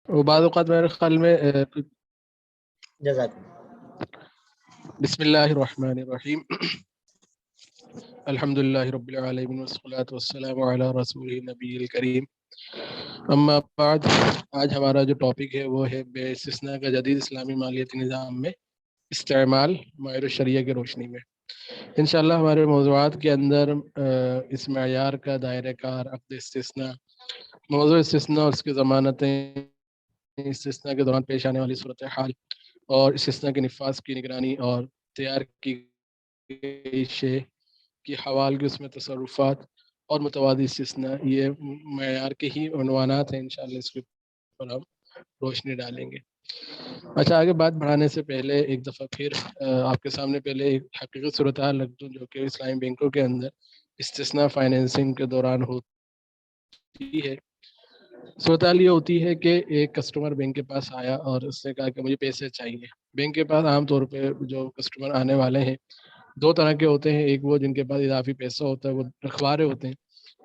وہ بعض اوقات میرے خیال میں جزاک بسم اللہ الرحمن الرحیم الحمد للہ رب العالمین والصلاة والسلام علی رسول نبی الکریم اما بعد. آج ہمارا جو ٹاپک ہے وہ ہے بے استثناء کا جدید اسلامی مالیاتی نظام میں استعمال معیار الشریعہ کی روشنی میں. انشاءاللہ ہمارے موضوعات کے اندر اس معیار کا دائرہ کار، عقد استثناء، موضوع استثناء اور اس کی ضمانتیں، استثناء کے دوران پیش آنے والی صورتحال اور استثناء کے نفاذ کی نگرانی اور تیار کی گئی شے کی حوال کی اس میں تصرفات اور متوازی استثناء، یہ معیار کے ہی عنوانات ہیں. انشاءاللہ اس کے اوپر ہم روشنی ڈالیں گے. اچھا، آگے بات بڑھانے سے پہلے ایک دفعہ پھر آپ کے سامنے پہلے ایک حقیقی صورتحال رکھ دوں جو کہ اسلامی بینکوں کے اندر استثناء فائنینسنگ کے دوران ہوتی ہے. صورتحال یہ ہوتی ہے کہ ایک کسٹمر بینک کے پاس آیا اور اس نے کہا کہ مجھے پیسے چاہیے. بینک کے پاس عام طور پہ جو کسٹمر آنے والے ہیں دو طرح کے ہوتے ہیں. ایک وہ جن کے پاس اضافی پیسہ ہوتا ہے، وہ رکھوا رہے ہوتے ہیں،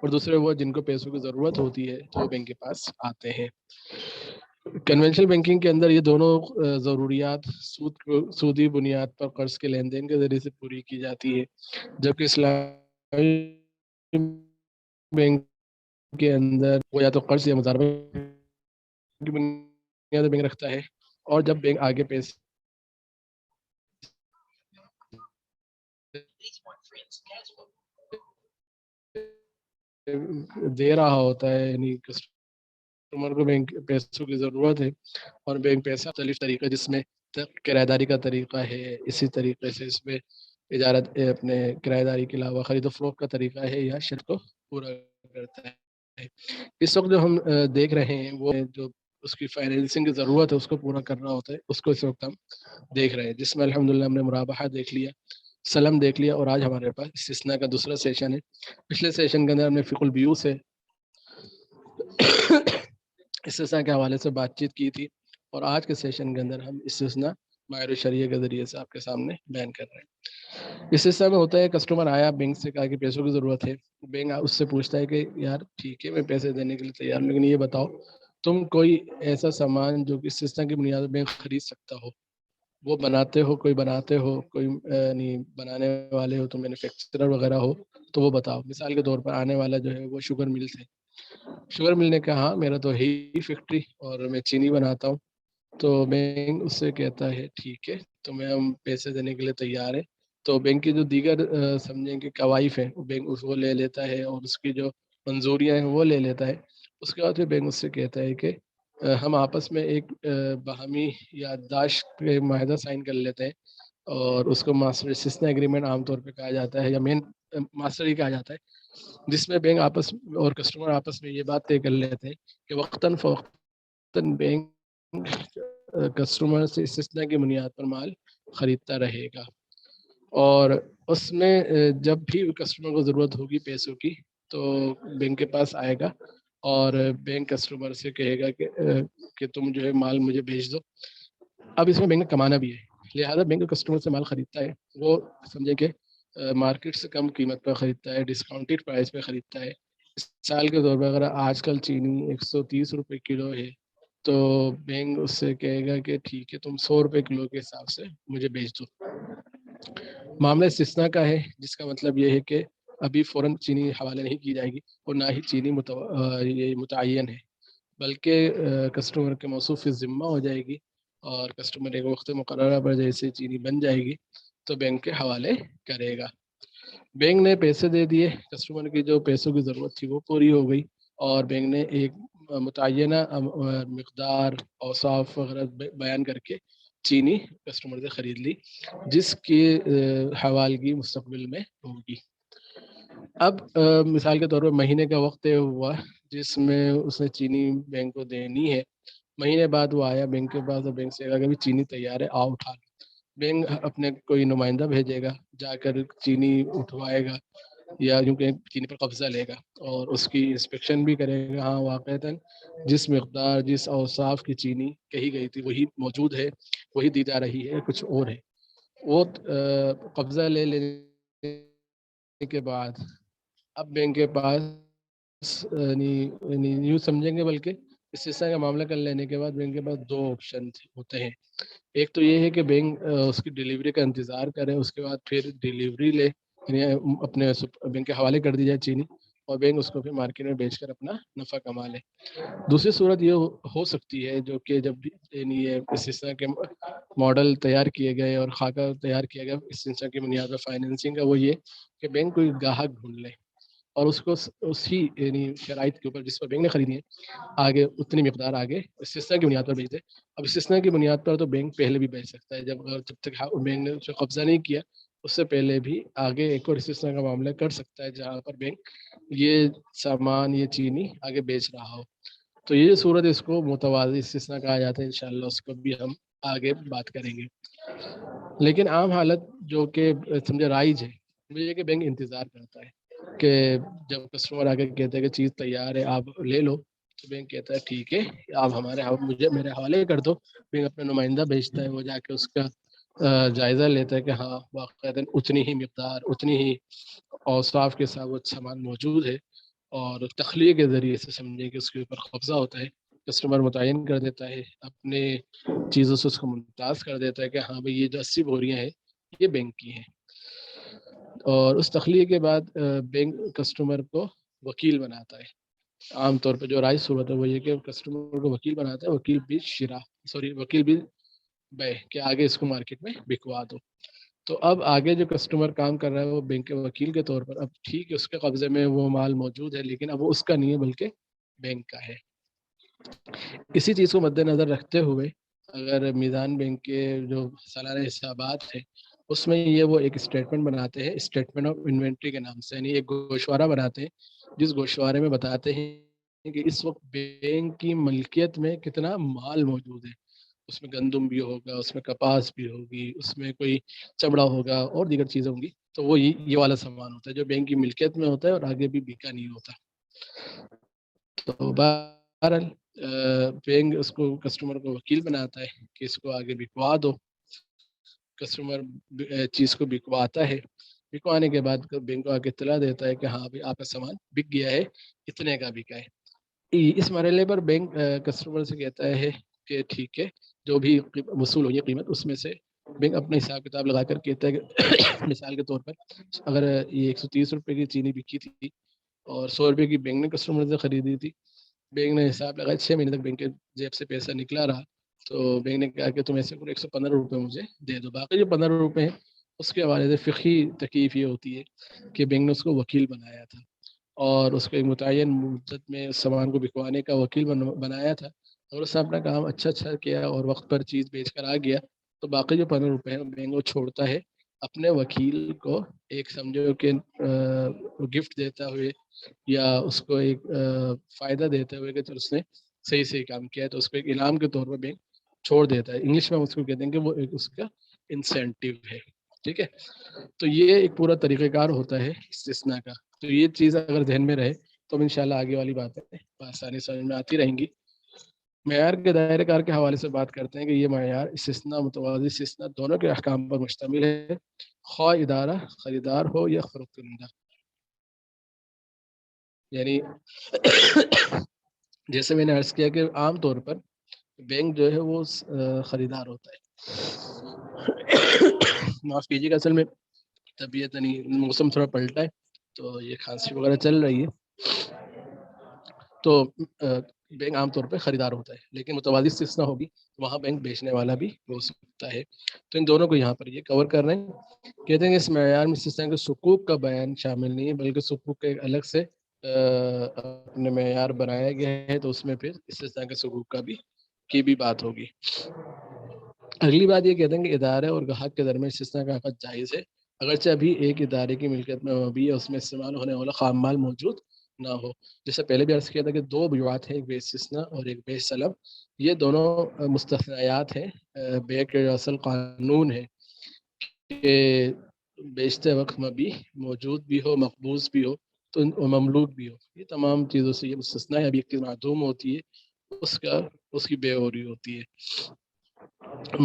اور دوسرے وہ جن کو پیسوں کی ضرورت ہوتی ہے تو وہ بینک کے پاس آتے ہیں. کنونشنل بینکنگ کے اندر یہ دونوں ضروریات سودی بنیاد پر قرض کے لین دین کے ذریعے سے پوری کی جاتی ہے، جبکہ اسلامی بینک کے اندر وہ یا تو قرض یا مضاربہ کی بنیاد پر بینک رکھتا ہے، اور جب بینک آگے پیسے دے رہا ہوتا ہے، یعنی کسٹمر کو بینک پیسوں کی ضرورت ہے اور بینک پیسہ مختلف طریقہ جس میں کرایہ داری کا طریقہ ہے، اسی طریقے سے اس میں اجارت اپنے کرایہ داری کے علاوہ خرید و فروخت کا طریقہ ہے یا شرط کو پورا کرتا ہے. اس وقت جو ہم دیکھ رہے ہیں وہ جو اس کی فائنینسنگ کی ضرورت ہے اس کو پورا کرنا ہوتا ہے، اس کو اس وقت ہم دیکھ رہے ہیں، جس میں الحمدللہ ہم نے مرابحہ دیکھ لیا، سلم دیکھ لیا، اور آج ہمارے پاس استثناء کا دوسرا سیشن ہے. پچھلے سیشن کے اندر ہم نے فقہ البیوع سے استثناء کے حوالے سے بات چیت کی تھی، اور آج کے سیشن کے اندر ہم استثناء معیار الشریعہ کے ذریعے سے آپ کے سامنے بیان کر رہے ہیں. استثناء میں ہوتا ہے کسٹمر آیا، بینک سے کہا کہ پیسوں کی ضرورت ہے، بینک اس سے پوچھتا ہے کہ یار ٹھیک ہے میں پیسے دینے کے لیے تیار ہوں، لیکن یہ بتاؤ تم کوئی ایسا سامان جو کہ استثناء کی بنیاد پر بینک خرید سکتا ہو، وہ بناتے ہو، کوئی بناتے ہو، کوئی یعنی بنانے والے ہو، تو مینوفیکچرر وغیرہ ہو تو وہ بتاؤ. مثال کے طور پر آنے والا جو ہے وہ شوگر مل سے، شوگر مل نے کہا ہاں میرا تو ہے ہی فیکٹری اور میں چینی بناتا ہوں، تو بینک اس سے کہتا ہے ٹھیک ہے تو میں ہم پیسے دینے کے لیے تیار ہے. تو بینک کی جو دیگر سمجھیں کہ قوائف ہیں وہ بینک اس کو لے لیتا ہے، اور اس کی جو منظوریاں ہیں وہ لے لیتا ہے. اس کے بعد پھر بینک اس سے کہتا ہے کہ ہم آپس میں ایک باہمی یادداشت پہ معاہدہ سائن کر لیتے ہیں، اور اس کو ماسٹر استثناء ایگریمنٹ عام طور پہ کہا جاتا ہے، یا مین ماسٹر ہی کہا جاتا ہے، جس میں بینک آپس اور کسٹمر آپس میں یہ بات طے کر لیتے ہیں کہ وقتاً فوقتاً بینک کسٹمر سے استثناء کی بنیاد پر مال خریدتا رہے گا، اور اس میں جب بھی کسٹمر کو ضرورت ہوگی پیسوں کی تو بینک کے پاس آئے گا، اور بینک کسٹمر سے کہے گا کہ تم جو ہے مال مجھے بھیج دو. اب اس میں بینک کمانا بھی ہے، لہٰذا بینک کسٹمر سے مال خریدتا ہے، وہ سمجھے کہ مارکیٹ سے کم قیمت پر خریدتا ہے، ڈسکاؤنٹڈ پرائس پہ خریدتا ہے. سال کے طور پر اگر آج کل چینی 130 روپے کلو ہے تو بینک اس سے کہے گا کہ ٹھیک ہے تم 100 روپے کلو کے حساب سے مجھے بھیج دو. معاملہ استثناء کا ہے، جس کا مطلب یہ ہے کہ ابھی فوراً چینی حوالے نہیں کی جائے گی، اور نہ ہی چینی یہ متعین ہے، بلکہ کسٹمر کے موصوف فی ذمہ ہو جائے گی، اور کسٹمر ایک وقت مقررہ پر جیسے چینی بن جائے گی تو بینک کے حوالے کرے گا. بینک نے پیسے دے دیے، کسٹمر کی جو پیسوں کی ضرورت تھی وہ پوری ہو گئی، اور بینک نے ایک متعینہ مقدار اوصاف وغیرہ بیان کر کے چینی کسٹمر سے خرید لی، جس کی حوالگی مستقبل میں ہوگی. اب مثال کے طور پر مہینے کا وقت طے ہوا جس میں اس نے چینی بینک کو دینی ہے. مہینے بعد وہ آیا بینک کے پاس، اور بینک سے کہا کہ بھی چینی تیار ہے، آؤ اٹھا لو. بینک اپنے کوئی نمائندہ بھیجے گا، جا کر چینی اٹھوائے گا، یا یوں کہ چینی پر قبضہ لے گا، اور اس کی انسپیکشن بھی کرے گا. ہاں واقعتاً جس مقدار جس اوصاف کی چینی کہی گئی تھی وہی موجود ہے، وہی دی جا رہی ہے، کچھ اور ہے. وہ قبضہ لے لینے کے بعد اب بینک کے پاس یوں سمجھیں گے، بلکہ استثنا کا معاملہ کر لینے کے بعد بینک کے پاس دو آپشن ہوتے ہیں. ایک تو یہ ہے کہ بینک اس کی ڈیلیوری کا انتظار کرے، اس کے بعد پھر ڈیلیوری لے، یعنی اپنے بینک کے حوالے کر دی جائے چینی، اور بینک اس کو پھر مارکیٹ میں بیچ کر اپنا نفع کما لے. دوسری صورت یہ ہو سکتی ہے جو کہ جب یعنی یہ استثنا کے ماڈل تیار کیے گئے اور خاکہ تیار کیا گیا استثنا کی بنیاد پر فائنینسنگ کا، وہ یہ کہ بینک کوئی گاہک ڈھونڈ لے اور اس کو اسی یعنی شرائط کے اوپر جس پر بینک نے خریدی ہے آگے اتنی مقدار آگے استثنا کی بنیاد پر بیچ دے. اب استثنا کی بنیاد پر تو بینک پہلے بھی بیچ سکتا ہے، جب تک بینک نے اس پہ قبضہ نہیں کیا اس سے پہلے بھی آگے ایک اور استثنا کا معاملہ کر سکتا ہے جہاں پر بینک یہ سامان یہ چینی آگے بیچ رہا ہو. تو یہ صورت اس کو متوازی استثنا کہا جاتا ہے. انشاءاللہ اس کو بھی ہم آگے بات کریں گے. لیکن عام حالت جو کہ سمجھے رائج ہے وہ یہ کہ بینک انتظار کرتا ہے کہ جب کسٹمر آگے کہتے ہیں کہ چیز تیار ہے آپ لے لو، تو بینک کہتا ہے ٹھیک ہے آپ مجھے میرے حوالے کر دو. بینک اپنا نمائندہ بھیجتا ہے، وہ جا کے اس کا جائزہ لیتا ہے کہ ہاں واقعتاً اتنی ہی مقدار اتنی ہی اوصاف کے ساتھ وہ سامان موجود ہے، اور تخلیے کے ذریعے سے سمجھے کہ اس کے اوپر قبضہ ہوتا ہے. کسٹمر متعین کر دیتا ہے اپنے چیزوں سے، اس کو ممتاز کر دیتا ہے کہ ہاں بھائی یہ جو 80 بوریاں ہیں یہ بینک کی ہیں. اور اس تخلیے کے بعد بینک کسٹمر کو وکیل بناتا ہے. عام طور پہ جو رائج صورت ہے وہ یہ کہ کسٹمر کو وکیل بناتا ہے، وکیل بھی بے کہ آگے اس کو مارکیٹ میں بکوا دو. تو اب آگے جو کسٹمر کام کر رہا ہے وہ بینک کے وکیل کے طور پر، اب ٹھیک ہے اس کے قبضے میں وہ مال موجود ہے لیکن اب وہ اس کا نہیں ہے بلکہ بینک کا ہے. اسی چیز کو مد نظر رکھتے ہوئے اگر میزان بینک کے جو سالانہ حسابات ہیں اس میں یہ وہ ایک اسٹیٹمنٹ بناتے ہیں، اسٹیٹمنٹ آف انوینٹری کے نام سے، یعنی ایک گوشوارہ بناتے ہیں جس گوشوارے میں بتاتے ہیں کہ اس وقت بینک کی ملکیت میں کتنا مال موجود ہے. اس میں گندم بھی ہوگا، اس میں کپاس بھی ہوگی، اس میں کوئی چمڑا ہوگا اور دیگر چیزیں ہوں گی. تو وہ یہ والا سامان ہوتا ہے جو بینک کی ملکیت میں ہوتا ہے اور آگے بھی بکا نہیں ہوتا. تو بہرحال بینک اس کو کسٹمر کو وکیل بناتا ہے کہ اس کو آگے بکوا دو. کسٹمر چیز کو بکواتا ہے، بکوانے کے بعد بینک کو آگے اطلاع دیتا ہے کہ ہاں بھائی آپ کا سامان بک گیا ہے، اتنے کا بکا ہے. اس مرحلے پر بینک کسٹمر سے کہتا ہے کہ ٹھیک ہے جو بھی وصول ہوئی قیمت اس میں سے بینک اپنا حساب کتاب لگا کر کہتا ہے کہ مثال کے طور پر اگر یہ 130 روپے کی چینی بکی تھی اور 100 روپے کی بینک نے کسٹمر سے خریدی تھی، بینک نے حساب لگایا 6 مہینے تک بینک کے جیب سے پیسہ نکلا رہا، تو بینک نے کہا کہ تم ایسے کرو 115 روپے مجھے دے دو. باقی جو 15 روپے ہیں اس کے حوالے سے فقہی تکلیف یہ ہوتی ہے کہ بینک نے اس کو وکیل بنایا تھا اور اس کو ایک متعین مدت میں اس سامان کو بکوانے کا وکیل بنایا تھا، اور اس نے اپنا کام اچھا کیا اور وقت پر چیز بیچ کر آ گیا. تو باقی جو 15 روپے ہیں بینک وہ چھوڑتا ہے اپنے وکیل کو، ایک سمجھو کہ گفٹ دیتا ہوئے یا اس کو ایک فائدہ دیتے ہوئے کہ اس نے صحیح کام کیا ہے، تو اس کو ایک انعام کے طور پر بینک چھوڑ دیتا ہے. انگلش میں اس کو کہتے ہیں کہ وہ ایک اس کا انسینٹیو ہے. ٹھیک ہے، تو یہ ایک پورا طریقہ کار ہوتا ہے استثناء کا. تو یہ چیز اگر ذہن میں رہے تو انشاءاللہ آگے والی باتیں آسانی سمجھ میں آتی رہیں گی. معیار کے دائرہ کار کے حوالے سے بات کرتے ہیں کہ یہ معیار استثناء متوازی استثناء دونوں کے احکام پر مشتمل ہے، خواہ ادارہ خریدار ہو یا فروخت کنندہ. یعنی جیسے میں نے عرض کیا کہ عام طور پر بینک جو ہے وہ خریدار ہوتا ہے. معاف کیجیے گا، اصل میں طبیعت نہیں، موسم تھوڑا پلٹا ہے تو یہ کھانسی وغیرہ چل رہی ہے. تو بینک عام طور پہ خریدار ہوتا ہے، لیکن متوازی استثناء ہوگی وہاں بینک بیچنے والا بھی ہو سکتا ہے. تو ان دونوں کو یہاں پر یہ کور کر رہے ہیں. کہتے ہیں کہ اس معیار میں استثناء کے حقوق کا بیان شامل نہیں ہے بلکہ حقوق کے الگ سے اپنے معیار بنایا گیا ہے، تو اس میں پھر استثناء کے حقوق کا بھی کی بھی بات ہوگی. اگلی بات یہ کہتے ہیں کہ ادارے اور گاہک کے درمیان استثناء کا حق جائز ہے اگرچہ ابھی ایک ادارے کی ملکیت میں مبنی ہے اس میں استعمال ہونے والا خام مال موجود نہ ہو. جیسے پہلے بھی عرض کیا تھا کہ دو بیعات ہیں، ایک بے استثناء اور ایک بے سلم. یہ دونوں مستثنیات ہیں، بے کے اصل قانون ہے کہ بیچتے وقت مبی موجود بھی ہو، مقبوض بھی ہو تو مملوک بھی ہو. یہ تمام چیزوں سے یہ مستثنیٰ ہے. ابھی ایک چیز معدوم ہوتی ہے اس کی بے ہوری ہوتی ہے.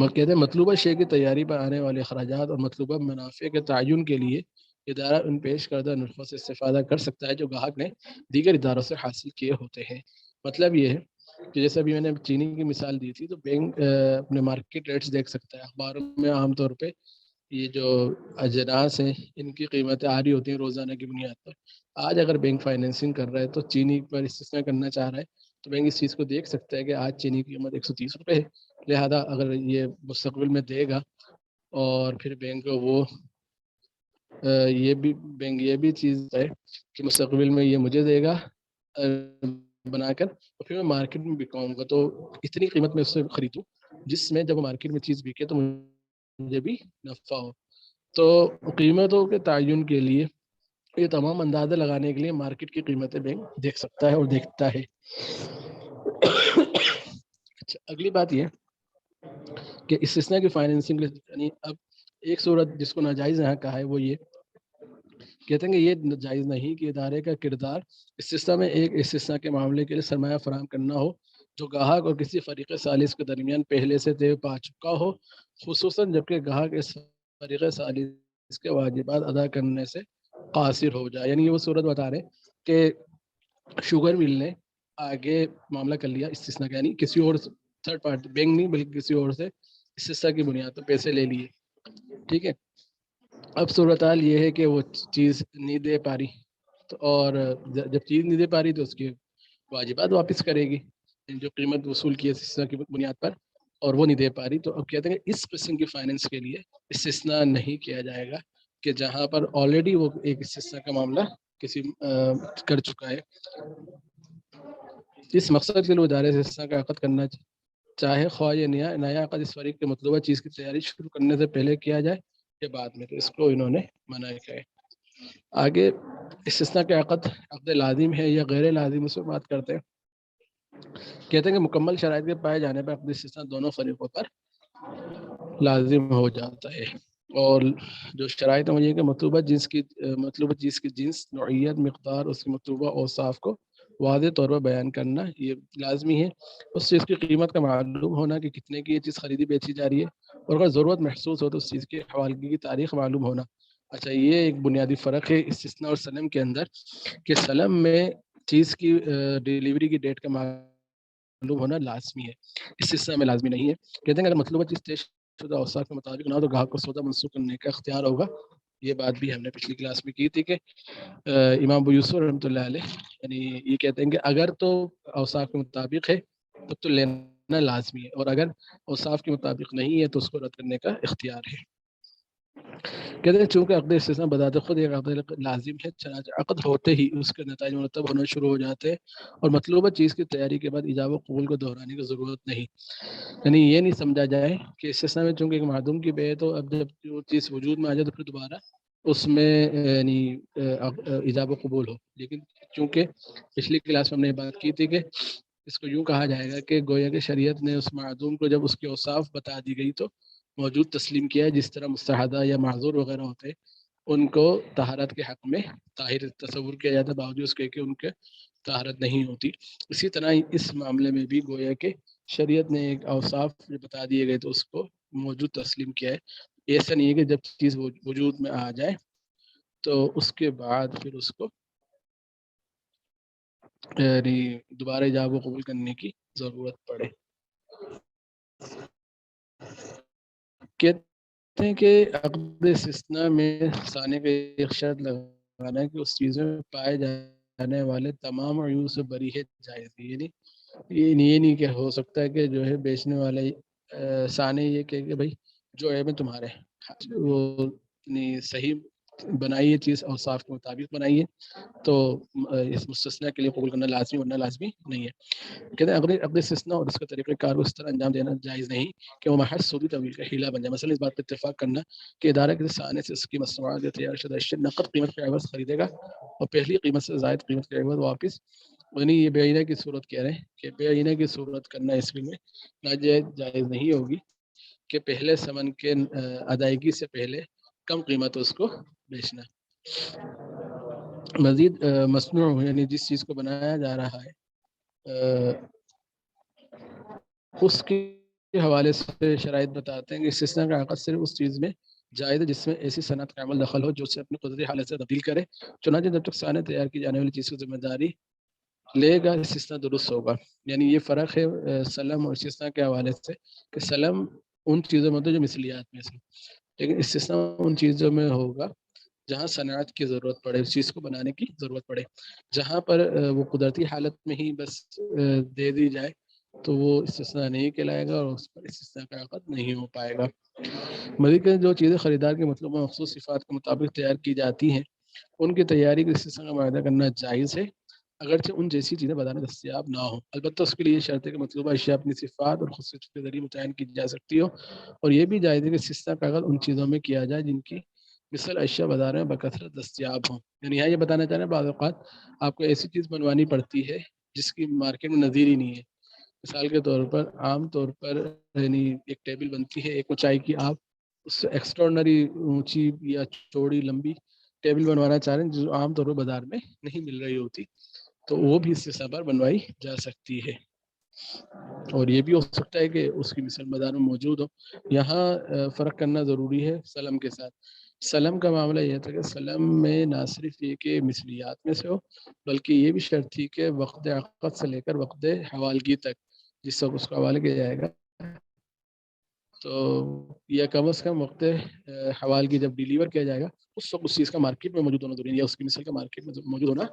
کہتے ہیں مطلوبہ شے کی تیاری پر آنے والے اخراجات اور مطلوبہ منافع کے تعین کے لیے ادارہ ان پیش کردہ نرخوں سے استفادہ کر سکتا ہے جو گاہک نے دیگر اداروں سے حاصل کیے ہوتے ہیں. مطلب یہ ہے کہ جیسے ابھی میں نے چینی کی مثال دی تھی، تو بینک اپنے مارکیٹ ریٹس دیکھ سکتا ہے. اخباروں میں عام طور پہ یہ جو اجناس ہیں ان کی قیمتیں آ رہی ہوتی ہیں روزانہ کی بنیاد پر. آج اگر بینک فائنینسنگ کر رہا ہے تو چینی پر استثنا کرنا چاہ رہا ہے، تو بینک اس چیز کو دیکھ سکتا ہے کہ آج چینی کی قیمت 130 روپے ہے، لہذا اگر یہ مستقبل میں دے گا اور پھر بینک وہ یہ بھی بینک یہ بھی چیز ہے کہ مستقبل میں یہ مجھے دے گا بنا کر، اور پھر میں مارکیٹ میں بکاؤں گا، تو اتنی قیمت میں اس سے خریدوں جس میں جب مارکیٹ میں چیز بکے تو مجھے بھی نفع ہو. تو قیمتوں کے تعین کے لیے یہ تمام اندازے لگانے کے لیے مارکیٹ کی قیمتیں بینک دیکھ سکتا ہے اور دیکھتا ہے. اچھا، اگلی بات یہ کہ استثناء کی فائنینسنگ، یعنی اب ایک صورت جس کو ناجائز یہاں کہا ہے وہ یہ کہتے ہیں کہ یہ جائز نہیں کہ ادارے کا کردار استثناء میں ایک استثناء کے معاملے کے لیے سرمایہ فراہم کرنا ہو جو گاہک اور کسی فریق ثالث کے درمیان پہلے سے طے پا چکا ہو، خصوصاً جبکہ گاہک اس فریق ثالث کے واجبات ادا کرنے سے قاصر ہو جائے. یعنی یہ وہ صورت بتا رہے ہیں کہ شوگر مل نے آگے معاملہ کر لیا استثناء کا، یعنی کسی اور تھرڈ پارٹی، بینک نہیں بلکہ کسی اور سے استثناء کی بنیاد پر پیسے لے لیے. ٹھیک ہے، اب صورتحال یہ ہے کہ وہ چیز نہیں دے پا رہی، تو اور جب چیز نہیں دے پا رہی تو اس کے واجبات واپس کرے گی، جو قیمت وصول کی ہے استثناء کی بنیاد پر، اور وہ نہیں دے پا رہی. تو اب کہتے ہیں کہ اس قسم کی فائنینس کے لیے استثناء نہیں کیا جائے گا کہ جہاں پر آلریڈی وہ ایک استثناء کا معاملہ کسی کر چکا ہے. اس مقصد کے لیے ادارے سے استثناء کا عقد کرنا چاہے خواہ یہ نیا عقد اس فریق کے مطلوبہ چیز کی تیاری شروع کرنے سے پہلے کیا جائے یا بعد میں، تو اس کو انہوں نے منع کیا ہے. آگے استثناء کے عقد لازم ہے یا غیر لازم، اس پر بات کرتے ہیں. کہتے ہیں کہ مکمل شرائط کے پائے جانے پر عقد استثناء دونوں فریقوں پر لازم ہو جاتا ہے، اور جو شرائط ہیں وہ یہ کہ مطلوبہ چیز کی جنس، نوعیت، مقدار، اس کی مطلوبہ اوصاف کو واضح طور پر بیان کرنا یہ لازمی ہے. اس چیز کی قیمت کا معلوم ہونا کہ کتنے کی یہ چیز خریدی بیچی جا رہی ہے، اور اگر ضرورت محسوس ہو تو اس چیز کی حوالگی کی تاریخ معلوم ہونا. اچھا، یہ ایک بنیادی فرق ہے استثناء اور سلم کے اندر، کہ سلم میں چیز کی ڈیلیوری کی ڈیٹ کا معلوم ہونا لازمی ہے، استثناء میں لازمی نہیں ہے. کہتے ہیں اگر مطلوبہ چیز طے شدہ اوصاف کے مطابق نہ ہو تو گاہک کو سودا منسوخ کرنے کا اختیار ہوگا. یہ بات بھی ہم نے پچھلی کلاس میں کی تھی کہ امام ابو یوسف رحمۃ اللہ علیہ یعنی یہ کہتے ہیں کہ اگر تو اوصاف کے مطابق ہے تب تو لینا لازمی ہے، اور اگر اوصاف کے مطابق نہیں ہے تو اس کو رد کرنے کا اختیار ہے. کہتے ہیں چونکہ عقد استثناء بذات خود ایک عقد لازم ہے، چنانچہ عقد ہوتے ہی اس کے نتائج مرتب ہونا شروع ہو جاتے ہیں، اور مطلوبہ چیز کی تیاری کے بعد ایجاب و قبول کو دہرانے کی ضرورت نہیں. یعنی یہ نہیں سمجھا جائے کہ استثناء میں چونکہ ایک معدوم کی بے ہے تو اب جب وہ چیز وجود میں آ جائے تو پھر دوبارہ اس میں یعنی ایجاب و قبول ہو. لیکن چونکہ پچھلی کلاس میں ہم نے بات کی تھی کہ اس کو یوں کہا جائے گا کہ گویا کہ شریعت نے اس معدوم کو جب اس کے اوصاف بتا دی گئی تو موجود تسلیم کیا ہے، جس طرح مستحدہ یا معذور وغیرہ ہوتے ہیں ان کو طہارت کے حق میں طاہر تصور کیا جاتا ہے باوجود اس کے کہ ان کے طہارت نہیں ہوتی. اسی طرح اس معاملے میں بھی گویا کہ شریعت نے ایک اوصاف جو بتا دیے گئے تو اس کو موجود تسلیم کیا ہے. ایسا نہیں ہے کہ جب چیز وجود میں آ جائے تو اس کے بعد پھر اس کو یعنی دوبارہ ایجاب و قبول کرنے کی ضرورت پڑے. کہتے ہیں کہ عقد استثناء میں ثانی کا ایک شرط لگانا ہے کہ اس چیز میں پائے جانے والے تمام عیوب سے بری ہے جائز. یعنی یہ نہیں کہ ہو سکتا ہے کہ جو ہے بیچنے والے ثانی یہ کہ بھائی جو ہے میں تمہارے وہ صحیح بنائیے چیز اوصاف کے مطابق بنائیے تو اس مستثنیٰ کے لیے قبول کرنا لازمی ورنہ لازمی نہیں ہے. کہتے ہیں عقد استثناء اور اس کا طریقہ کار کو اس طرح انجام دینا جائز نہیں کہ وہ محض سودی طویل کا ہیلا بن جائے. مثلا اس بات پر اتفاق کرنا کہ ادارہ کسی ثانی سے اس کی مصنوعات یا تیار شدہ اشیاء نقد قیمت کے عوض خریدے گا اور پہلی قیمت سے زائد قیمت کے عوض واپس، یعنی یہ بے عینہ کی صورت کہہ رہے ہیں کہ بے عینہ کی صورت کرنا اس میں جائز نہیں ہوگی کہ پہلے ثمن کے ادائیگی سے پہلے کم قیمت اس کو بیچنا. مزید مصنوع یعنی جس چیز کو بنایا جا رہا ہے اس کے حوالے سے شرائط بتاتے ہیں کہ استثناء کا عقد صرف اس چیز میں جائز ہے جس میں ایسی صنعت کا عمل دخل ہو جو اسے اپنی قدرتی حالت سے تبدیل کرے. چنانچہ جب تک صنعت تیار کی جانے والی چیز کی ذمہ داری لے گا استثناء درست ہوگا. یعنی یہ فرق ہے سلم اور استثناء کے حوالے سے کہ سلم ان چیزوں میں ہوتا ہے جو مثلیات میں سے، لیکن استثناء ان چیزوں میں ہوگا جہاں صنعت کی ضرورت پڑے، اس چیز کو بنانے کی ضرورت پڑے. جہاں پر وہ قدرتی حالت میں ہی بس دے دی جائے تو وہ استثناء نہیں کہلائے گا اور اس پر استثناء کا عقد نہیں ہو پائے گا. مزید کہ جو چیزیں خریدار کے مطلوبہ مخصوص صفات کے مطابق تیار کی جاتی ہیں ان کی تیاری کے استثناء کا معاہدہ کرنا جائز ہے، اگرچہ ان جیسی چیزیں بازار میں دستیاب نہ ہوں. البتہ اس کے لیے یہ شرط ہے کہ مطلوبہ اشیاء اپنی صفات اور خصوصیت کے ذریعے متعین کی جا سکتی ہو، اور یہ بھی جائز ہے کہ استثناء کا عقد ان چیزوں میں کیا جائے جن کی مثل اشیاء بازار میں بکثرت دستیاب ہوں. یعنی یہاں یہ بتانا چاہ رہے ہیں بعض اوقات آپ کو ایسی چیز بنوانی پڑتی ہے جس کی مارکیٹ میں نظیر ہی نہیں ہے. مثال کے طور پر عام طور پر یعنی ایک ٹیبل بنتی ہے ایک اونچائی کی، آپ اس سے ایکسٹرارڈنری اونچی یا چوڑی لمبی ٹیبل بنوانا چاہ رہے ہیں جو عام طور پر بازار میں نہیں مل رہی ہوتی، تو وہ بھی استثناء پر بنوائی جا سکتی ہے. اور یہ بھی ہو سکتا ہے کہ اس کی مثال بازار میں موجود ہو. یہاں فرق کرنا ضروری ہے سلم کے ساتھ. سلم کا معاملہ یہ تھا کہ سلم میں نہ صرف یہ کہ مثلیات میں سے ہو بلکہ یہ بھی شرط تھی کہ وقت عقد سے لے کر وقت حوالگی تک جس وقت اس کو حوالے کیا جائے گا تو یا کم از کم وقت حوالگی جب ڈیلیور کیا جائے گا اس وقت اس چیز کا مارکیٹ میں موجود ہونا ضروری ہے یا اس کی مثال کا مارکیٹ میں موجود ہونا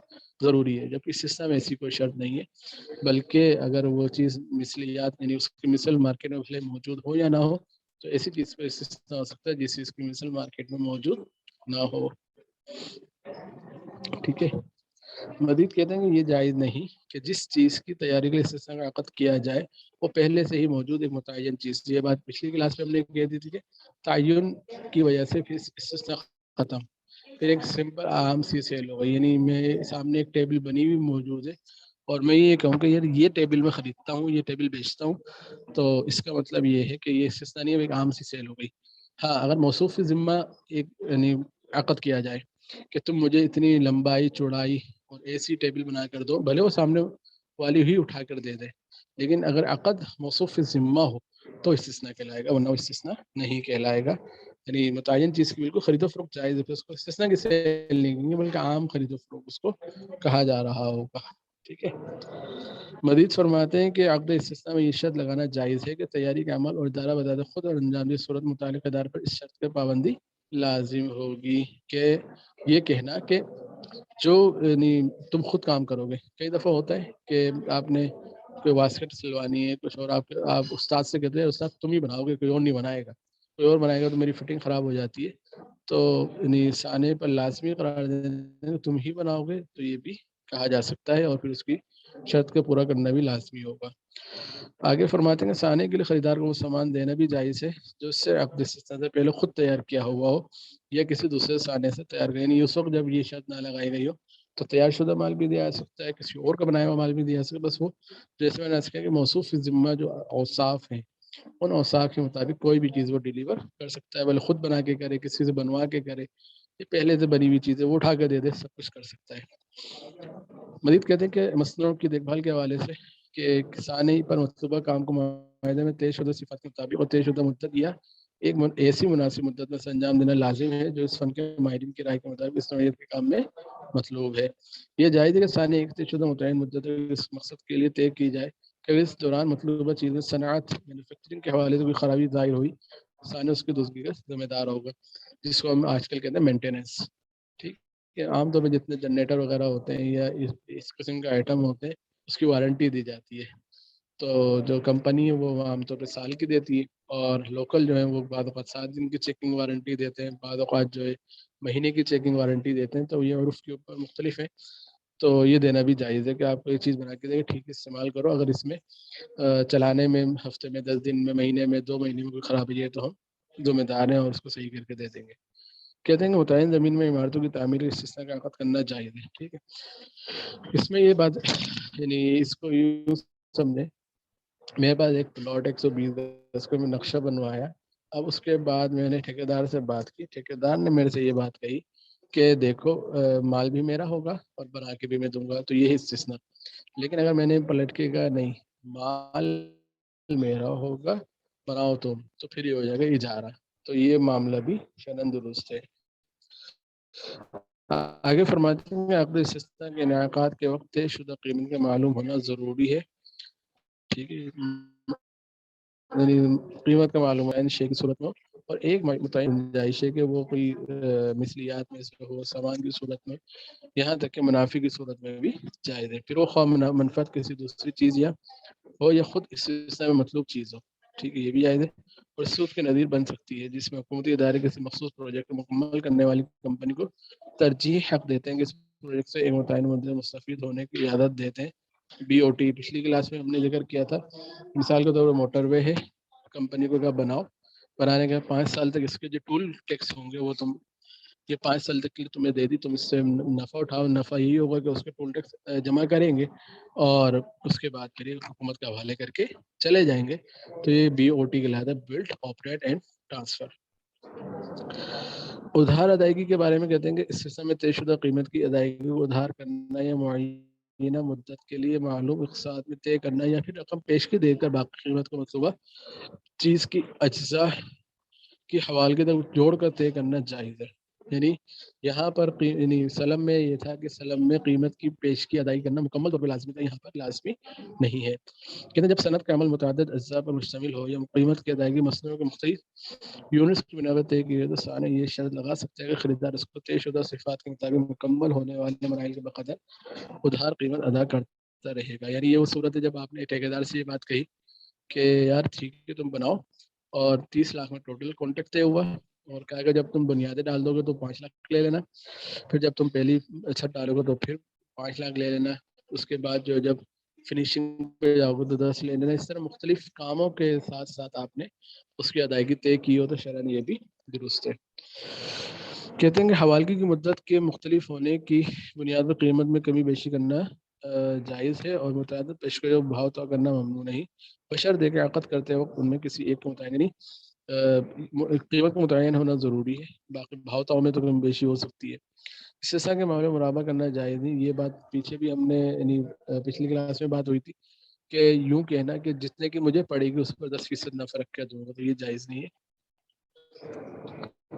ضروری ہے. جبکہ اس سسٹم میں ایسی کوئی شرط نہیں ہے، بلکہ اگر وہ چیز مثلیات یعنی اس کی مثل مارکیٹ میں بھلے موجود ہو یا نہ ہو تو ایسی چیز پہ استثناء ہو سکتا ہے جس چیز کی مثل مارکیٹ میں موجود نہ ہو. ٹھیک ہے. مزید کہتے ہیں کہ یہ جائز نہیں کہ جس چیز کی تیاری کے لیے استثناء کا عقد کیا جائے وہ پہلے سے ہی موجود ایک متعین چیز. یہ بات پچھلی کلاس میں ہم نے کہہ دی تھی کہ تعین کی وجہ سے پھر استثناء ختم. پھر ایک سمپل عام سی سیل ہوگا، یعنی میں سامنے ایک ٹیبل بنی ہوئی موجود ہے اور میں یہ کہوں کہ یار یہ ٹیبل میں خریدتا ہوں یہ ٹیبل بیچتا ہوں، تو اس کا مطلب یہ ہے کہ یہ استثناء نہیں ہے، ایک عام سی سیل ہو گئی. ہاں اگر موصوف فی ذمہ ایک یعنی عقد کیا جائے کہ تم مجھے اتنی لمبائی چوڑائی اور ایسی ٹیبل بنا کر دو، بھلے وہ سامنے والی ہی اٹھا کر دے دے، لیکن اگر عقد موصوف فی ذمہ ہو تو استثناء کہلائے گا ورنہ استثناء نہیں کہلائے گا. یعنی متعین چیز کی بالکل خرید و فروخت جائز ہے، اس کو استثناء کی سیل نہیں کہیں گے بلکہ عام خرید و فروخت اس کو کہا جا رہا ہوگا. ٹھیک ہے. مزید فرماتے ہیں کہ عقد استثناء میں یہ شرط لگانا جائز ہے کہ تیاری کا عمل اور ادارہ بذات خود اور انجام کی صورت متعلقہ ادارے پر اس شرط پہ پابندی لازم ہوگی کہ یہ کہنا کہ جو یعنی تم خود کام کرو گے. کئی دفعہ ہوتا ہے کہ آپ نے کوئی واسکٹ سلوانی ہے کچھ اور آپ استاد سے کہتے ہیں استاد تم ہی بناؤ گے، کوئی اور نہیں بنائے گا، کوئی اور بنائے گا تو میری فٹنگ خراب ہو جاتی ہے. تو یعنی سانے پر لازمی قرار دینا تم ہی بناؤ گے تو یہ بھی کہا جا سکتا ہے اور پھر اس کی شرط کو پورا کرنا بھی لازمی ہوگا. آگے فرماتے ہیں کہ سانے کے لیے خریدار کو وہ سامان دینا بھی جائز ہے جو اس سے عقد استثناء سے پہلے خود تیار کیا ہوا ہو یا کسی دوسرے سانے سے تیار کیا. یعنی اس وقت جب یہ شرط نہ لگائی گئی ہو تو تیار شدہ مال بھی دیا جا سکتا ہے، کسی اور کا بنایا ہوا مال بھی دیا جا سکتا ہے. بس وہ جیسے میں نے کہا کہ موصوف ذمہ جو اوصاف ہیں ان اوصاف کے مطابق کوئی بھی چیز وہ ڈیلیور کر سکتا ہے، بھلے خود بنا کے کرے کسی سے بنوا کے کرے یہ پہلے سے بنی ہوئی چیزیں وہ اٹھا کے دے دے، سب کچھ کر سکتا ہے. مزید کہتے ہیں کہ مصنوعات کی دیکھ بھال کے حوالے سے کہ کسانی پر مطلوبہ کام کو معاہدے میں طے شدہ صفات کے مطابق اور طے شدہ مدت یا ایک ایسی مناسب مدت میں انجام دینا لازم ہے جو اس فن کے ماہرین کی رائے کے مطابق اس نوعیت کے کام میں مطلوب ہے. یہ جائز ہے کہ ثانیہ ایک طے شدہ متعین مدت اس مقصد کے لیے طے کی جائے کہ اس دوران مطلوبہ چیزیں صنعت مینوفیکچرنگ کے حوالے سے کوئی خرابی ظاہر ہوئی ثانیہ اس کی درستگی کا ذمہ دار ہوگا، جس کو ہم آج کل کہتے ہیں مینٹیننس. ٹھیک ہے. عام طور پہ جتنے جنریٹر وغیرہ ہوتے ہیں یا اس قسم کے آئٹم ہوتے ہیں اس کی وارنٹی دی جاتی ہے. تو جو کمپنی ہے وہ عام طور پہ سال کی دیتی ہے اور لوکل جو ہے وہ بعض اوقات 7 دن کی چیکنگ وارنٹی دیتے ہیں، بعض اوقات جو ہے مہینے کی چیکنگ وارنٹی دیتے ہیں. تو یہ عرف کے اوپر مختلف ہے، تو یہ دینا بھی جائز ہے کہ آپ کو یہ چیز بنا کے دیں ٹھیک استعمال کرو، اگر اس میں چلانے میں ہفتے میں 10 دن میں مہینے میں 2 مہینے میں کوئی خرابی ہے تو ہم ذمہ دار ہیں اور اس کو صحیح کر کے دے دیں گے. کہتے ہیں کہ متعین زمین میں عمارتوں کی تعمیر استثناء کا عقد کرنا جائز ہے. ٹھیک ہے. اس میں یہ بات یعنی اس کو یوں سمجھیں میرے پاس ایک پلاٹ 120 گز کا میں نقشہ بنوایا. اب اس کے بعد میں نے ٹھیکیدار سے بات کی، ٹھیکیدار نے میرے سے یہ بات کہی کہ دیکھو مال بھی میرا ہوگا اور بنا کے بھی میں دوں گا تو یہ استثناء. لیکن اگر میں نے پلٹ کے کہا نہیں مال میرا ہوگا بناؤ تم تو پھر یہ ہو جائے گا اجارہ. تو یہ معاملہ بھی شرعاً درست ہے. آگے فرماتے ہیں کہ عقد استثناء کے انعقاد کے وقت طے شدہ قیمت کا معلوم ہونا ضروری ہے. ٹھیک ہے, یعنی قیمت کا معلوم ہے شے کی صورت میں, اور ایک متعین گنجائش ہے کہ وہ کوئی مثلیات میں سے ہو, سامان کی صورت میں, یہاں تک کہ منافع کی صورت میں بھی جائز ہے. پھر وہ خواہ منفعت کسی دوسری چیز یا خود استثناء میں مطلوب چیز ہو, ٹھیک ہے, یہ بھی جائز ہے. اور سود کے نظیر بن سکتی ہے جس میں حکومتی ادارے کسی مخصوص پروجیکٹ مکمل کرنے والی کمپنی کو ترجیح حق دیتے ہیں کہ اس پروجیکٹ سے ایک متعین مدت مستفید ہونے کی اجازت دیتے ہیں. بی او ٹی پچھلی کلاس میں ہم نے ذکر کیا تھا. مثال کے طور پر موٹر وے ہے, کمپنی کو بناؤ, بنانے کے 5 سال تک اس کے جو ٹول ٹیکس ہوں گے وہ تم یہ 5 سال تک کے لیے تمہیں دے دی, تم اس سے نفع اٹھاؤ. نفع یہی ہوگا کہ اس کے ٹول ٹیکس جمع کریں گے اور اس کے بعد پھر حکومت کے حوالے کر کے چلے جائیں گے. تو یہ بی او ٹی کہلاتا ہے, بلڈ آپریٹ اینڈ ٹرانسفر. ادھار ادائیگی کے بارے میں کہتے ہیں کہ استثناء میں طے شدہ قیمت کی ادائیگی کو ادھار کرنا یا معینہ مدت کے لیے معلوم اقساط میں طے کرنا یا پھر رقم پیشگی دے کر باقی قیمت کو مطلوبہ چیز کی اجزاء کی حوالے کے تک جوڑ کر طے کرنا جائز ہے. یعنی یہاں پر یعنی سلم میں یہ تھا کہ سلم میں قیمت کی پیشگی ادائی کرنا مکمل طور پر لازمی تھا, یہاں پر لازمی نہیں ہے. کہتے ہیں جب صنعت کا عمل متعدد اجزاء پر مشتمل ہو یا قیمت کی ادائیگی مصنوعات کے مختلف یونٹس کی بنا پر طے کی ہے تو ثانی یہ شرط لگا سکتا ہے کہ خریدار اس کو طے شدہ صفات کے مطابق مکمل ہونے والے مراحل کے بقدر ادھار قیمت ادا کرتا رہے گا. یعنی یہ وہ صورت ہے جب آپ نے ٹھیکیدار سے یہ بات کہی کہ یار ٹھیک ہے تم بناؤ, اور 30 لاکھ میں ٹوٹل کانٹیکٹ طے ہوا, اور کہا کہ جب تم بنیادیں ڈال دو گے تو 5 لاکھ لے لینا, پھر جب تم پہلی چھت ڈالو گے تو پھر 5 لاکھ لے لینا, اس کے بعد جب فنیشنگ پہ جاؤ گے تو 10 لے لینا. اس طرح مختلف کاموں کے ساتھ ساتھ آپ نے اس کی ادائیگی طے کی ہو تو شرعاً یہ بھی درست ہے. کہتے ہیں کہ حوالگی کی مدت کے مختلف ہونے کی بنیاد پر قیمت میں کمی بیشی کرنا جائز ہے, اور متعدد پیشکش و بھاؤ طے کرنا ممنوع نہیں, بشرطیکہ کہ عقد کرتے وقت ان میں کسی ایک کا متعین نہیں قیمت کا متعین ہونا ضروری ہے, باقی بھاؤ طاؤ میں تو کم بیشی ہو سکتی ہے. استثناء کے معاملے میں مرابہ کرنا جائز نہیں. یہ بات پیچھے بھی ہم نے یعنی پچھلی کلاس میں بات ہوئی تھی کہ یوں کہنا کہ جتنے کی مجھے پڑے گی اس پر 10% نفع رکھ کے دوں گا, تو یہ جائز نہیں ہے.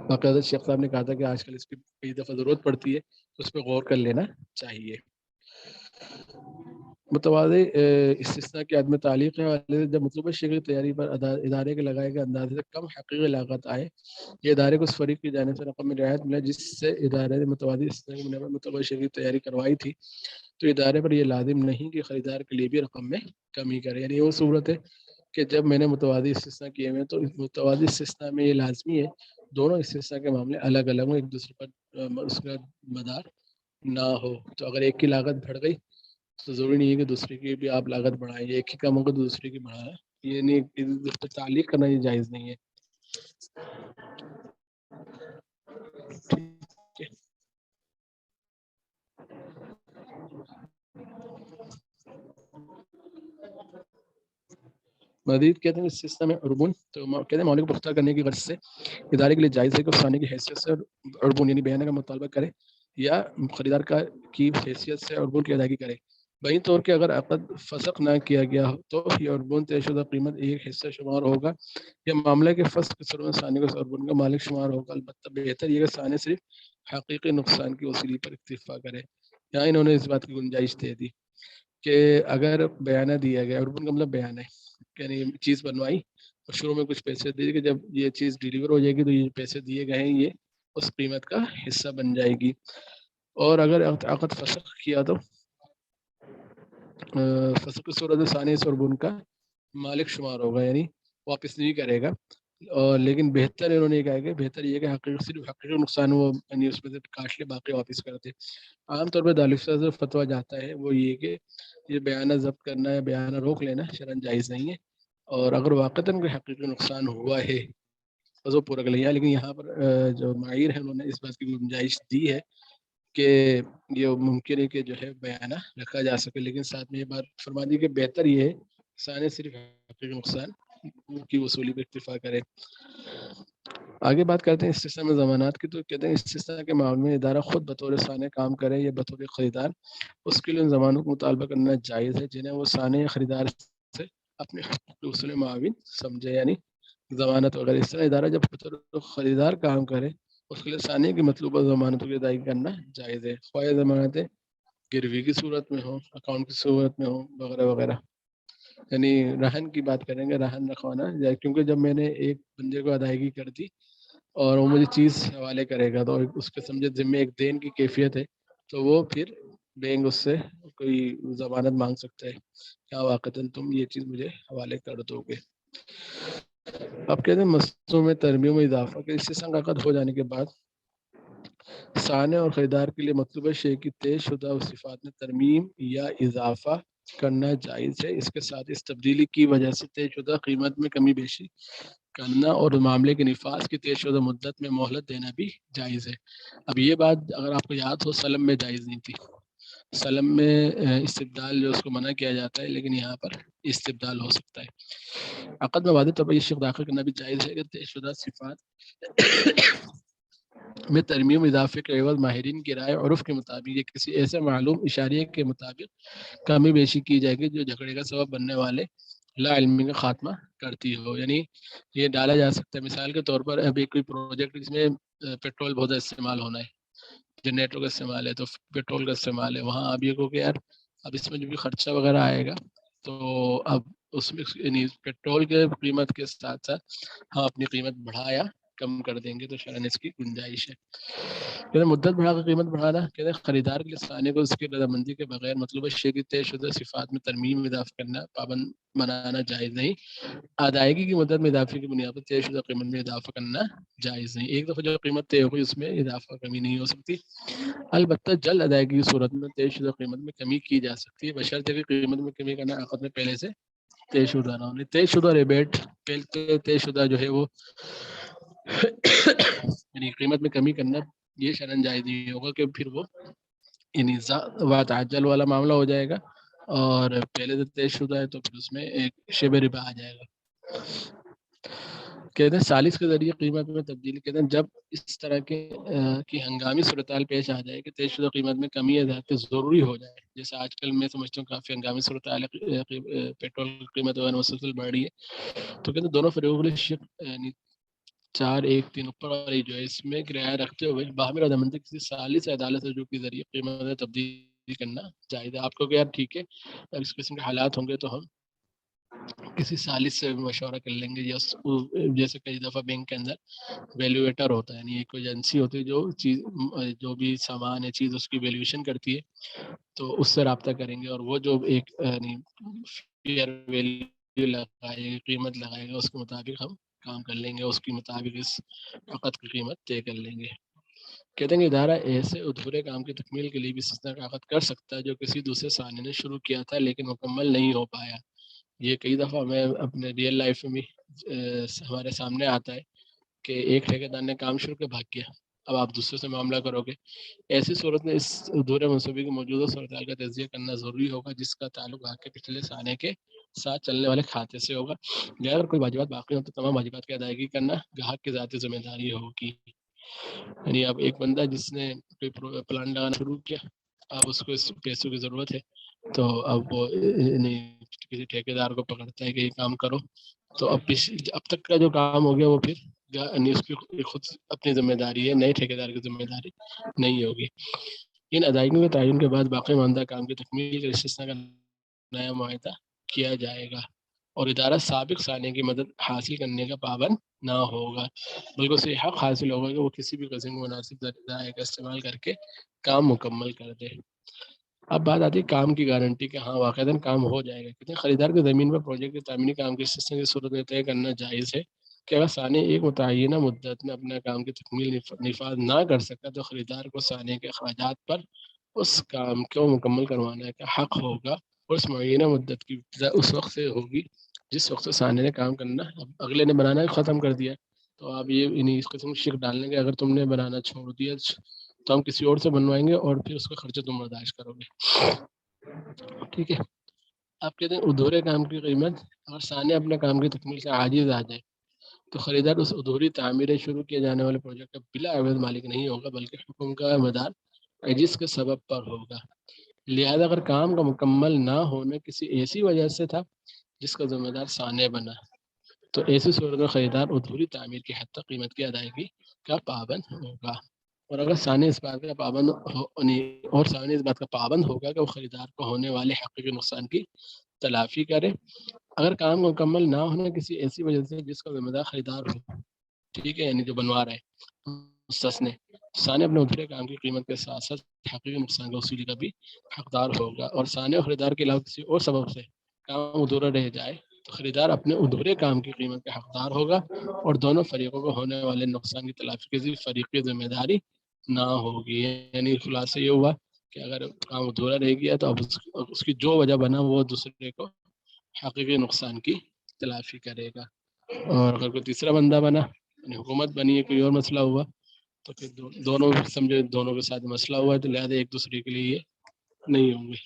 باقاعدہ شیخ صاحب نے کہا تھا کہ آج کل اس کی کئی دفعہ ضرورت پڑتی ہے تو اس پہ غور کر لینا چاہیے. متوازی استثناء کی عدم تعلیق ہے جب مطلوبہ شے کی تیاری پر ادارے کے لگائے گئے اندازے سے کم حقیقی لاگت آئے, یہ ادارے کو اس فریق کی جانب سے رقم میں رعایت ملا جس سے ادارے نے متوازی استثناء کی بنا پر مطلوبہ شے کی تیاری کروائی تھی, تو ادارے پر یہ لازم نہیں کہ خریدار کے لیے بھی رقم میں کمی کرے. یعنی وہ صورت ہے کہ جب میں نے متوازی استثناء کیے ہوئے تو متوازی استثناء میں یہ لازمی ہے دونوں استثناء کے معاملے الگ الگ ہوں, ایک دوسرے پر اس کا مدار نہ ہو. تو اگر ایک کی لاگت بڑھ گئی تو ضروری نہیں ہے کہ دوسرے کی بھی آپ لاگت بڑھائیں, ایک کی کم ہوگا تو دوسرے کی بڑھائیں, یہ نہیں تعلیق کرنا یہ جائز نہیں ہے. مزید کہتے ہیں استثناء میں عربون, تو کہتے ہیں مولک پختہ کرنے کی غرض سے ادارے کے لیے جائز ہے کہ ثانی کی حیثیت سے عربون یعنی بیانہ کا مطالبہ کرے یا خریدار کی حیثیت سے عربون کی ادائیگی کرے. بہین طور کہ اگر عقد فسخ نہ کیا گیا تو یہ عربون طے شدہ قیمت ایک حصہ شمار ہوگا, یا معاملے کے فسخ کے صورت میں ثانی کو عربون کا مالک شمار ہوگا. البتہ بہتر یہ کہ ثانی صرف حقیقی نقصان کی وصولی پر اکتفا کرے. یہاں انہوں نے اس بات کی گنجائش دے دی کہ اگر بیانہ دیا گیا, عربون کا مطلب بیان ہے, یعنی چیز بنوائی اور شروع میں کچھ پیسے دیے کہ جب یہ چیز ڈیلیور ہو جائے گی تو یہ پیسے دیے گئے ہیں یہ اس قیمت کا حصہ بن جائے گی. اور اگر عقد فسخ کیا تو فسخ کی صورت میں ثانی اس عربون کا مالک شمار ہوگا, یعنی واپس نہیں کرے گا. اور لیکن بہتر انہوں نے کہا کہ بہتر یہ کہ صرف حقیقی نقصان وہ یعنی اس میں سے کاٹ لے باقی واپس کرتے. عام طور پہ دارالفتا سے فتویٰ جاتا ہے وہ یہ کہ یہ بیانہ ضبط کرنا ہے, بیانہ روک لینا شرعاً جائز نہیں ہے, اور اگر واقعتاً کوئی حقیقی نقصان ہوا ہے تو وہ پورا کر لیا. لیکن یہاں پر جو معاہر ہیں انہوں نے اس بات کی گنجائش دی ہے کہ یہ ممکن ہے کہ جو ہے بیانہ رکھا جا سکے, لیکن ساتھ میں یہ بات فرما دی کہ بہتر یہ ہے ثانی صرف حقیقی نقصان کی وصولی پہ اکتفا کرے. آگے بات کرتے ہیں استثناء میں ضمانات کی, تو کہتے ہیں استثناء کے معاملے میں ادارہ خود بطور ثانی کام کرے یا بطور خریدار اس کے لیے ان ضمانوں کو مطالبہ کرنا جائز ہے جنہیں وہ ثانی یا خریدار سے اپنے حقوق اصول معاون سمجھے. یعنی ضمانت وغیرہ اس طرح ادارہ جب بطور خریدار کام کرے اس کے لیے ثانیہ کی مطلوبہ ضمانتوں کی ادائیگی کرنا جائز ہے، خواہ ضمانتیں گروی کی صورت میں ہوں، اکاؤنٹ کی صورت میں ہوں، وغیرہ وغیرہ۔ یعنی رہن کی بات کریں گے، رہن رکھوانا، کیونکہ جب میں نے ایک بندے کو ادائیگی کر دی اور وہ مجھے چیز حوالے کرے گا تو اس کے سمجھے ذمہ ایک دین کی کیفیت ہے، تو وہ پھر بینک اس سے کوئی ضمانت مانگ سکتا ہے، کیا واقعتاً تم یہ چیز مجھے حوالے کر دو گے۔ اب کہتے ہیں مصنوع میں ترمیم و اضافہ کہ اس سے عقد ہو جانے کے بعد صانع اور خریدار کے لیے مطلوبہ شے کی طے شدہ صفات میں ترمیم یا اضافہ کرنا جائز ہے۔ اس کے ساتھ اس تبدیلی کی وجہ سے طے شدہ قیمت میں کمی بیشی کرنا اور معاملے کے نفاذ کی طے شدہ مدت میں مہلت دینا بھی جائز ہے۔ اب یہ بات اگر آپ کو یاد ہو، سلم میں جائز نہیں تھی، سلم میں استبدال جو اس کو منع کیا جاتا ہے، لیکن یہاں پر استبدال ہو سکتا ہے۔ عقد میں واضح طور پر یہ شق داخل کرنا بھی جائز ہے کہ طے شدہ صفات میں ترمیم اضافے کے عوض ماہرین کی رائے عرف کے مطابق یا کسی ایسے معلوم اشاریے کے مطابق کمی بیشی کی جائے گی جو جھگڑے کا سبب بننے والے لا علمی کا خاتمہ کرتی ہو۔ یعنی یہ ڈالا جا سکتا ہے، مثال کے طور پر ابھی کوئی پروجیکٹ جس میں پیٹرول بہت استعمال ہونا ہے، جنریٹر کا استعمال ہے تو پیٹرول کا استعمال ہے، وہاں آپ یہ کہو کہ یار اب اس میں جو بھی خرچہ وغیرہ آئے گا تو اب اس میں یعنی پیٹرول کے قیمت کے ساتھ ساتھ ہم اپنی قیمت بڑھایا کم کر دیں گے تو شرعاً اس کی گنجائش ہے۔ کہتے ہیں مدت بڑھا کر قیمت بڑھانا، کہتے ہیں خریدار کے لیے ثانیہ کو اس کی رضامندی کے بغیر مطلوبہ شے کی طے شدہ صفات میں ترمیم اضافہ کرنا پابند بنانا جائز نہیں۔ ادائیگی کی مدت میں اضافے کی بنیاد پر طے شدہ قیمت میں اضافہ کرنا جائز نہیں۔ ایک دفعہ جو قیمت طے ہو گئی اس میں اضافہ کمی نہیں ہو سکتی، البتہ جلد ادائیگی کی صورت میں طے شدہ قیمت میں کمی کی جا سکتی ہے، بشرطے کہ قیمت میں کمی کرنا عقد میں پہلے سے طے شدہ نہ ہونے۔ طے شدہ ریبیٹ پہلے طے شدہ جو ہے وہ یعنی قیمت میں کمی کرنا یہ شرعاً جائز نہیں ہوگا کہ پھر وہ یعنی تعجل والا معاملہ ہو جائے گا، اور پہلے سے طے شدہ ہے تو پھر اس میں ایک شبہ ربا آ جائے گا۔ کہتے ہیں سالس کے ذریعے قیمت میں تبدیلی، کہتے ہیں جب اس طرح کی ہنگامی صورتحال پیش آ جائے کہ طے شدہ قیمت میں کمی یا اضافے ضروری ہو جائے، جیسے آج کل میں سمجھتا ہوں کافی ہنگامی صورتحال ہے، پیٹرول کی قیمت وغیرہ مسلسل بڑھ رہی ہے، تو کہتے ہیں دونوں فریقوں کے لیے 4(1)(3) اوپر والی جو ہے اس میں کرایہ رکھتے ہوئے باہمی رضامندی کسی سالس عدالت رجوع کے ذریعے قیمت میں تبدیلی کرنا جائز ہے۔ آپ کو کہ یار ٹھیک ہے اگر اس قسم کے حالات ہوں گے تو ہم کسی سالس سے مشورہ کر لیں گے، جیسے کئی دفعہ بینک کے اندر ویلیویٹر ہوتا ہے، یعنی ایک ایجنسی ہوتی ہے جو چیز جو بھی سامان ہے چیز اس کی ویلیویشن کرتی ہے، تو اس سے رابطہ کریں گے اور وہ جو ایک فیئر ویلیو لگائے گا، قیمت لگائے گا، اس کے مطابق ہم کام کر لیں گے، اس کے مطابق اس عقد کی قیمت طے کر لیں گے۔ کہتے ہیں کہ ادارہ ایسے ادھورے کام کی تکمیل کے لیے بھی استثناء کا عقد کر سکتا ہے جو کسی دوسرے ثانی نے شروع کیا تھا لیکن مکمل نہیں ہو پایا۔ یہ کئی دفعہ ہمیں اپنے ریئل لائف میں بھی ہمارے سامنے آتا ہے کہ ایک ٹھیکیدار نے کام شروع کر بھاگ گیا، اب آپ دوسرے سے معاملہ کرو گے۔ ایسی صورت میں اس ادھورے منصوبے کی موجودہ صورتحال کا تجزیہ کرنا ضروری ہوگا جس کا تعلق آپ کے پچھلے ثانی کے ساتھ چلنے والے کھاتے سے ہوگا، یا اگر کوئی واجبات باقی ہوں تو تمام واجبات کی ادائیگی کرنا گاہک کی ذاتی ذمہ داری ہوگی۔ یعنی اب ایک بندہ جس نے کوئی پلان لگانا شروع کیا، اب اس کو اس پیسوں کی ضرورت ہے، تو اب وہ کسی ٹھیکیدار کو پکڑتا ہے کہ یہ کام کرو، تو اب تک کا جو کام ہو گیا وہ پھر اس کی خود اپنی ذمہ داری ہے، نئے ٹھیکیدار کی ذمہ داری نہیں ہوگی۔ ان ادائیگیوں کے تعین کے بعد باقی ماندہ کام کی تکمیل کے استثناء کا نیا معاہدہ کیا جائے گا اور ادارہ سابق ثانی کی مدد حاصل کرنے کا پابند نہ ہوگا، بلکہ اسے حق حاصل ہوگا کہ وہ کسی بھی قسم کو مناسب ذرائع کا استعمال کر کے کام مکمل کر دے۔ اب بات آتی ہے کام کی گارنٹی کہ ہاں واقعتاً کام ہو جائے گا۔ کہتے ہیں خریدار کی زمین پر پروجیکٹ کے تعمیری کام کے استثناء کی صورت میں طے کرنا جائز ہے کہ اگر ثانی ایک متعینہ مدت میں اپنا کام کی تکمیل نفاذ نہ کر سکا تو خریدار کو ثانی کے اخراجات پر اس کام کو مکمل کروانے کا حق ہوگا، اور اس معینہ مدت کی ابتدا اس وقت سے ہوگی جس وقت سے ثانی نے کام کرنا اگلے نے بنانا ختم کر دیا، تو آپ یہ اس قسم کی شک ڈالنے کے اگر تم نے بنانا چھوڑ دیا تو ہم کسی اور سے بنوائیں گے اور پھر اس کا خرچہ تم برداشت کرو گے۔ ٹھیک ہے، آپ کہتے ہیں ادھورے کام کی قیمت اگر ثانی اپنے کام کی تکمیل سے عاجز آ جائے تو خریدار اس ادھوری تعمیریں شروع کیے جانے والے پروجیکٹ کا بلا عوض مالک نہیں ہوگا بلکہ حکم کا مدار عجز کے سبب پر ہوگا۔ لہذا اگر کام کا مکمل نہ ہونے کسی ایسی وجہ سے تھا جس کا ذمہ دار ثانی بنا تو ایسی صورت میں خریدار ادھوری تعمیر کی حد تک قیمت کی ادائیگی کا پابند ہوگا. اور اگر ثانی اس بات کا پابند اور ثانی اس بات کا پابند ہوگا کہ وہ خریدار کو ہونے والے حقیقی نقصان کی تلافی کرے. اگر کام مکمل نہ ہونا کسی ایسی وجہ سے جس کا ذمہ دار خریدار ہو، ٹھیک ہے، یعنی جو بنوا رہا ہے مستثنی، ثانی اپنے ادھورے کام کی قیمت کے ساتھ ساتھ حقیقی نقصان کا وصولی کا بھی حقدار ہوگا. اور ثانی اور خریدار کے علاوہ کسی اور سبب سے کام ادھورا رہ جائے تو خریدار اپنے ادھورے کام کی قیمت کا حقدار ہوگا اور دونوں فریقوں کو ہونے والے نقصان کی تلافی کی فریق کی ذمہ داری نہ ہوگی. یعنی خلاصہ یہ ہوا کہ اگر کام ادھورا رہ گیا تو اب اس کی جو وجہ بنا وہ دوسرے کو حقیقی نقصان کی تلافی کرے گا. اور اگر کوئی تیسرا بندہ بنا، یعنی حکومت بنی ہے، کوئی اور مسئلہ ہوا تو پھر دونوں سمجھے دونوں کے ساتھ مسئلہ ہوا ہے تو لہٰذا ایک دوسرے کے لیے نہیں ہوں گے.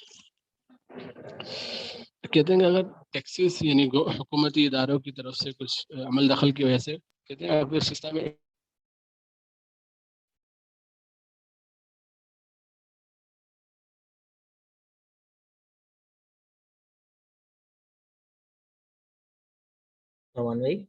کہتے ہیں کہ اگر ٹیکسیز یعنی حکومتی اداروں کی طرف سے کچھ عمل دخل کی وجہ سے کہتے ہیں آپ سسٹم میں رومان بھائی